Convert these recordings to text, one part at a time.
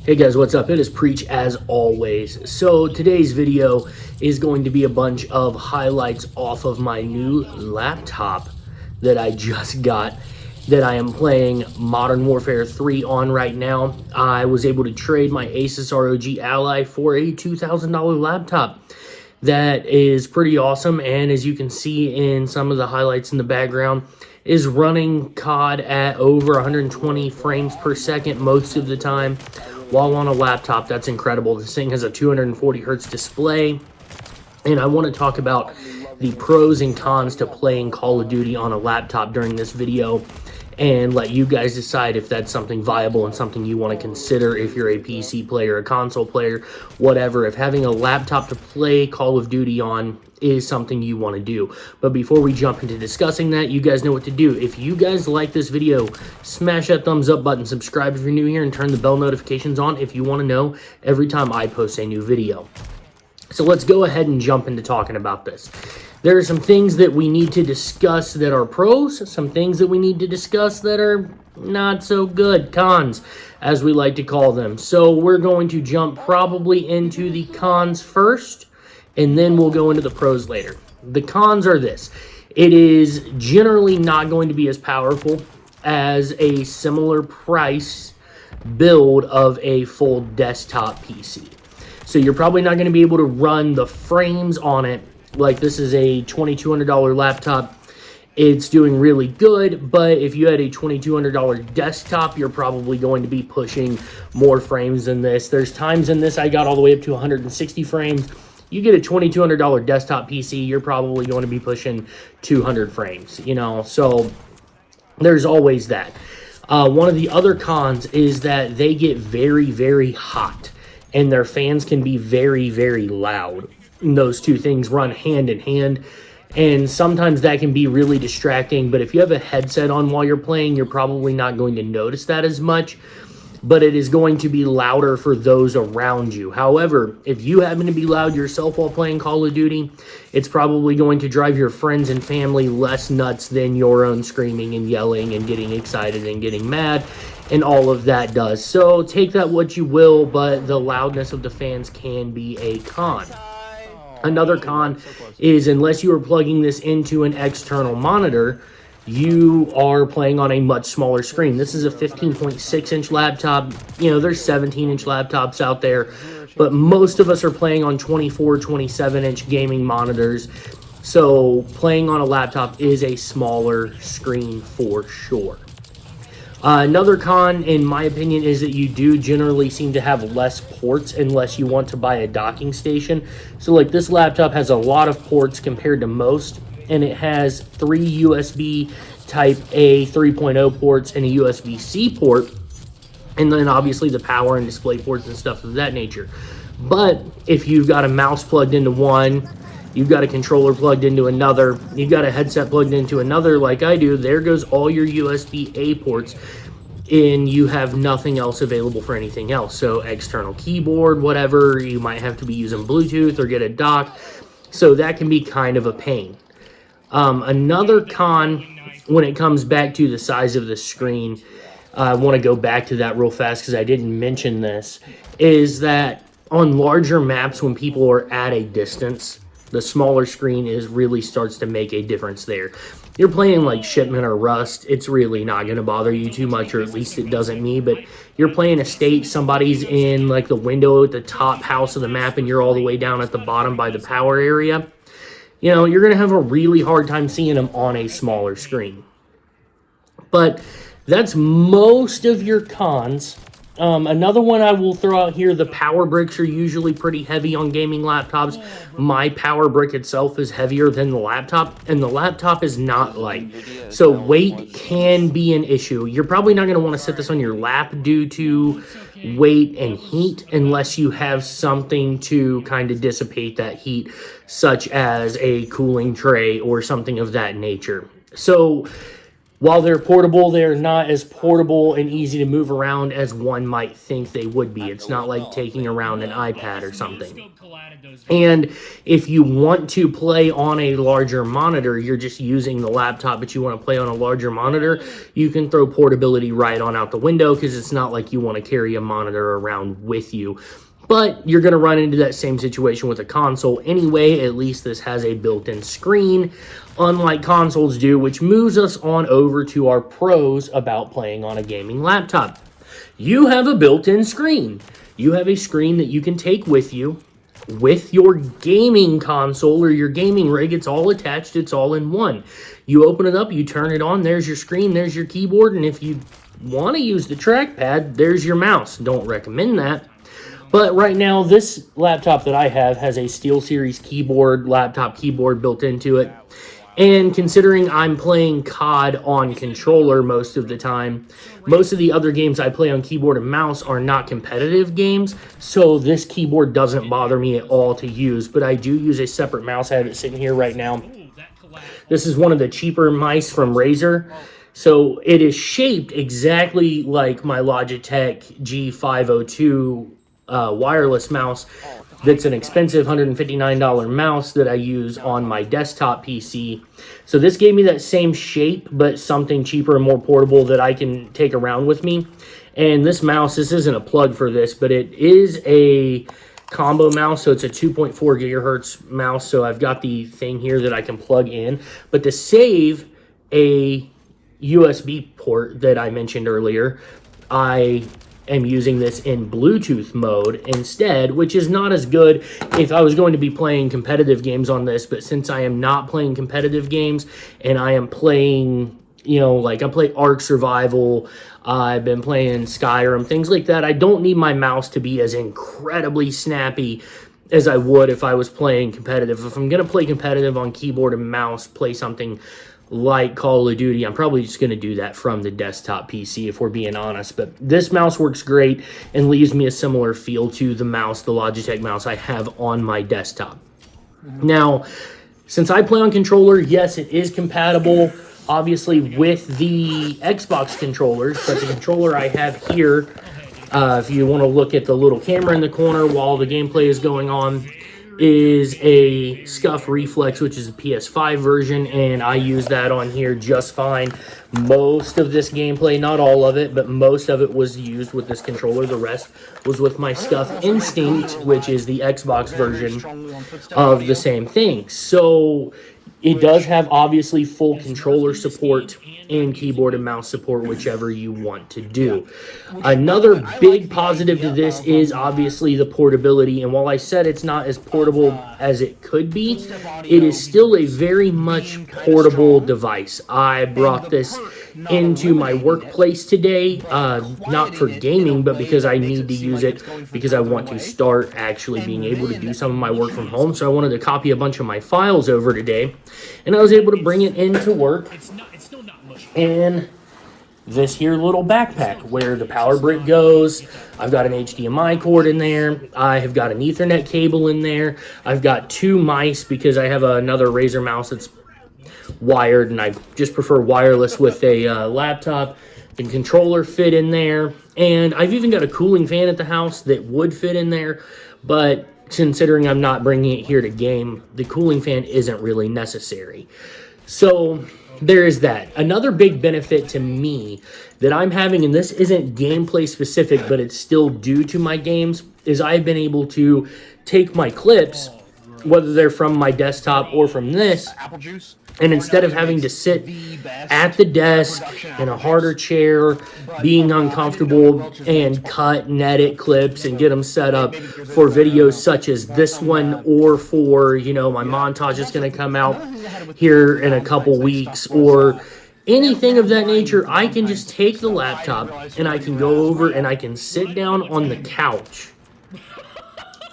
Hey guys, what's up? It is Preach as always. So today's video is going to be a bunch of highlights off of my new laptop that I just got that I am playing Modern Warfare 3 on right now. I was able to trade my Asus ROG Ally for a $2,000 laptop. That is pretty awesome, and as you can see in some of the highlights in the background, is running COD at over 120 frames per second most of the time while on a laptop. That's incredible. This thing has a 240 hertz display, and I want to talk about the pros and cons to playing Call of Duty on a laptop during this video and let you guys decide if that's something viable and something you want to consider if you're a PC player, a console player, whatever. If having a laptop to play Call of Duty on is something you want to do. But before we jump into discussing that, you guys know what to do. If you guys like this video, smash that thumbs up button, subscribe if you're new here, and turn the bell notifications on if you want to know every time I post a new video. So let's go ahead and jump into talking about this. There are some things that we need to discuss that are pros, some things that we need to discuss that are not so good, cons, as we like to call them. So we're going to jump probably into the cons first, and then we'll go into the pros later. The cons are this. It is generally not going to be as powerful as a similar price build of a full desktop PC. So you're probably not going to be able to run the frames on it. Like, this is a $2,200 laptop. It's doing really good, but if you had a $2,200 desktop, you're probably going to be pushing more frames than this. There's times in this I got all the way up to 160 frames. You get a $2,200 desktop PC, you're probably going to be pushing 200 frames, you know, so there's always that. One of the other cons is that they get very, very hot, and their fans can be very, very loud. And those two things run hand in hand, and sometimes that can be really distracting. But if you have a headset on while you're playing, you're probably not going to notice that as much, but it is going to be louder for those around you. However, if you happen to be loud yourself while playing Call of Duty, it's probably going to drive your friends and family less nuts than your own screaming and yelling and getting excited and getting mad and all of that does. So take that what you will, but the loudness of the fans can be a con. Another con is, unless you are plugging this into an external monitor, you are playing on a much smaller screen. This is a 15.6-inch laptop. You know, there's 17-inch laptops out there, but most of us are playing on 24, 27-inch gaming monitors. So playing on a laptop is a smaller screen for sure. Another con, in my opinion, is that you do generally seem to have less ports unless you want to buy a docking station. So like, this laptop has a lot of ports compared to most, and it has 3 USB Type A 3.0 ports and a USB-C port, and then obviously the power and display ports and stuff of that nature. But if you've got a mouse plugged into one, you've got a controller plugged into another, you've got a headset plugged into another like I do, there goes all your USB-A ports, and you have nothing else available for anything else. So external keyboard, whatever, you might have to be using Bluetooth or get a dock. So that can be kind of a pain. Another con, when it comes back to the size of the screen, I want to go back to that real fast because I didn't mention this, is that on larger maps, when people are at a distance, the smaller screen really starts to make a difference there. You're playing like Shipment or Rust, it's really not going to bother you too much, or at least it doesn't me. But you're playing a state, somebody's in like the window at the top house of the map, and you're all the way down at the bottom by the power area. You know, you're going to have a really hard time seeing them on a smaller screen. But that's most of your cons. Another one I will throw out here, the power bricks are usually pretty heavy on gaming laptops. My power brick itself is heavier than the laptop, and the laptop is not light. So weight can be an issue. You're probably not going to want to set this on your lap due to weight and heat unless you have something to kind of dissipate that heat, such as a cooling tray or something of that nature. So While they're portable, they're not as portable and easy to move around as one might think they would be. It's not like taking around an iPad or something. And if you want to play on a larger monitor, you're just using the laptop, but you want to play on a larger monitor, you can throw portability right on out the window because it's not like you want to carry a monitor around with you. But you're going to run into that same situation with a console anyway. At least this has a built-in screen, unlike consoles do, which moves us on over to our pros about playing on a gaming laptop. You have a built-in screen. You have a screen that you can take with you. With your gaming console or your gaming rig, it's all attached, it's all in one. You open it up, you turn it on, there's your screen, there's your keyboard, and if you want to use the trackpad, there's your mouse. Don't recommend that. But right now, this laptop that I have has a SteelSeries keyboard, laptop keyboard built into it. And considering I'm playing COD on controller most of the time, most of the other games I play on keyboard and mouse are not competitive games, so this keyboard doesn't bother me at all to use, but I do use a separate mouse. I have it sitting here right now. This is one of the cheaper mice from Razer. So it is shaped exactly like my Logitech G502 wireless mouse. That's an expensive $159 mouse that I use on my desktop PC. So this gave me that same shape, but something cheaper and more portable that I can take around with me. And this mouse, this isn't a plug for this, but it is a combo mouse, so it's a 2.4 gigahertz mouse. So I've got the thing here that I can plug in. But to save a USB port that I mentioned earlier, I am using this in Bluetooth mode instead, which is not as good if I was going to be playing competitive games on this. But since I am not playing competitive games and I am playing, like I play Ark Survival, I've been playing Skyrim, things like that, I don't need my mouse to be as incredibly snappy as I would if I was playing competitive. If I'm going to play competitive on keyboard and mouse, play something like Call of Duty, I'm probably just going to do that from the desktop PC if we're being honest. But this mouse works great and leaves me a similar feel to the mouse, the Logitech mouse I have on my desktop. Now, since I play on controller, yes, it is compatible, obviously, with the Xbox controllers, but the controller I have here, if you want to look at the little camera in the corner while the gameplay is going on, is a Scuff Reflex, which is a PS5 version, and I use that on here just fine. Most of this gameplay, not all of it, but most of it was used with this controller. The rest was with my Scuff Instinct, which is the Xbox version of the same thing. So it does have, obviously, full controller support and keyboard and mouse support, whichever you want to do. Another big positive to this is obviously the portability, and while I said it's not as portable as it could be, it is still a very much portable device. I brought this into my workplace today, not for gaming, but because I need to use it because I want to start actually being able to do some of my work from home. So I wanted to copy a bunch of my files over today, and I was able to bring it into work. And this here little backpack where the power brick goes. I've got an HDMI cord in there. I have got an Ethernet cable in there. I've got two mice because I have another Razer mouse that's wired, and I just prefer wireless with a laptop. The controller fit in there, and I've even got a cooling fan at the house that would fit in there, but considering I'm not bringing it here to game, the cooling fan isn't really necessary. So there is that. Another big benefit to me that I'm having, and this isn't gameplay specific, but it's still due to my games, is I've been able to take my clips, whether they're from my desktop or from this, and instead of having to sit at the desk in a harder chair, being uncomfortable, and cut and edit clips and get them set up for videos such as this one, or for, my montage is going to come out here in a couple weeks, or anything of that nature, I can just take the laptop and I can go over and I can sit down on the couch,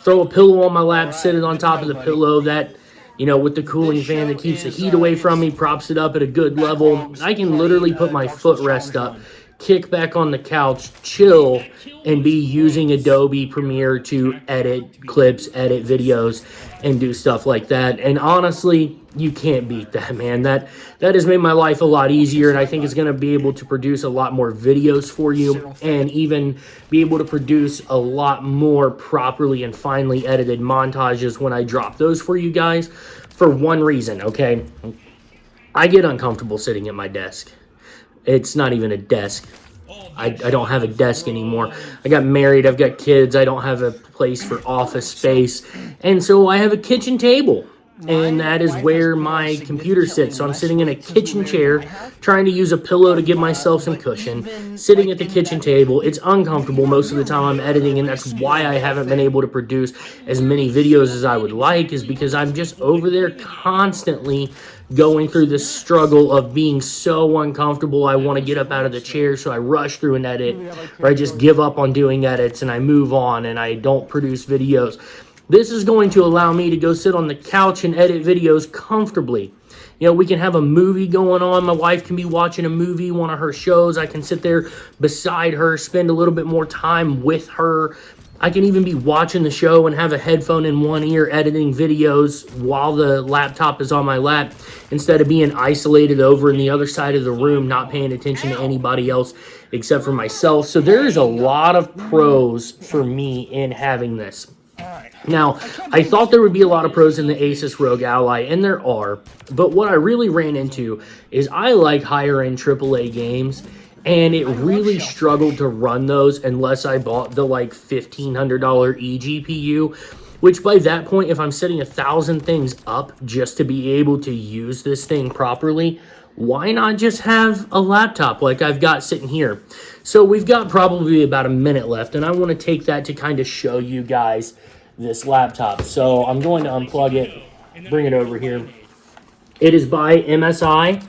throw a pillow on my lap, sit it on top of the pillow, that, with the cooling fan that keeps the heat away from me, props it up at a good level. I can literally put my footrest up kick back on the couch, chill, and be using Adobe Premiere to edit clips, edit videos, and do stuff like that. And honestly, you can't beat that, man. That has made my life a lot easier, and I think it's going to be able to produce a lot more videos for you, and even be able to produce a lot more properly and finely edited montages when I drop those for you guys, for one reason, okay? I get uncomfortable sitting at my desk. It's not even a desk. I don't have a desk anymore. I got married. I've got kids. I don't have a place for office space. And so I have a kitchen table. And that is where my computer sits. So I'm sitting in a kitchen chair, trying to use a pillow to give myself some cushion, sitting at the kitchen table. It's uncomfortable most of the time I'm editing, and that's why I haven't been able to produce as many videos as I would like, is because I'm just over there constantly going through this struggle of being so uncomfortable. I want to get up out of the chair, so I rush through an edit, or I just give up on doing edits and I move on and I don't produce videos. This is going to allow me to go sit on the couch and edit videos comfortably. You know, we can have a movie going on. My wife can be watching a movie, one of her shows. I can sit there beside her, spend a little bit more time with her. I can even be watching the show and have a headphone in one ear editing videos while the laptop is on my lap, instead of being isolated over in the other side of the room, not paying attention to anybody else except for myself. So there is a lot of pros for me in having this. Now, I thought there would be a lot of pros in the Asus ROG Ally, and there are, but what I really ran into is I like higher-end AAA games, and it really struggled to run those unless I bought the like $1,500 eGPU, which by that point, if I'm setting 1,000 things up just to be able to use this thing properly, why not just have a laptop like I've got sitting here? So we've got probably about a minute left, and I want to take that to kind of show you guys this laptop. So I'm going to unplug it, bring it over here. It is by MSI.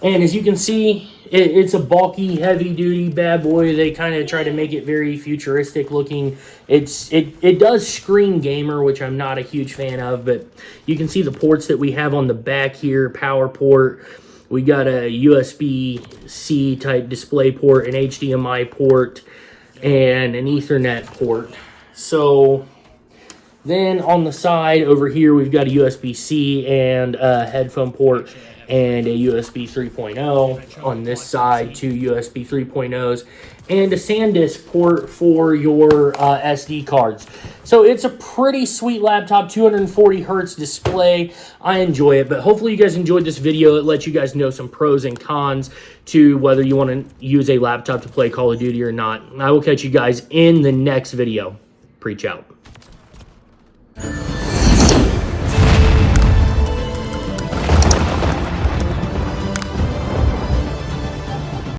And as you can see, it's a bulky, heavy-duty bad boy. They kind of try to make it very futuristic looking. It does scream gamer, which I'm not a huge fan of, but you can see the ports that we have on the back here. Power port. We got a USB-C type display port, an HDMI port, and an Ethernet port. So then on the side over here, we've got a USB-C and a headphone port and a USB 3.0. On this side, two USB 3.0s and a SanDisk port for your SD cards. So it's a pretty sweet laptop, 240 hertz display. I enjoy it, but hopefully you guys enjoyed this video. It lets you guys know some pros and cons to whether you want to use a laptop to play Call of Duty or not. I will catch you guys in the next video. Preach out.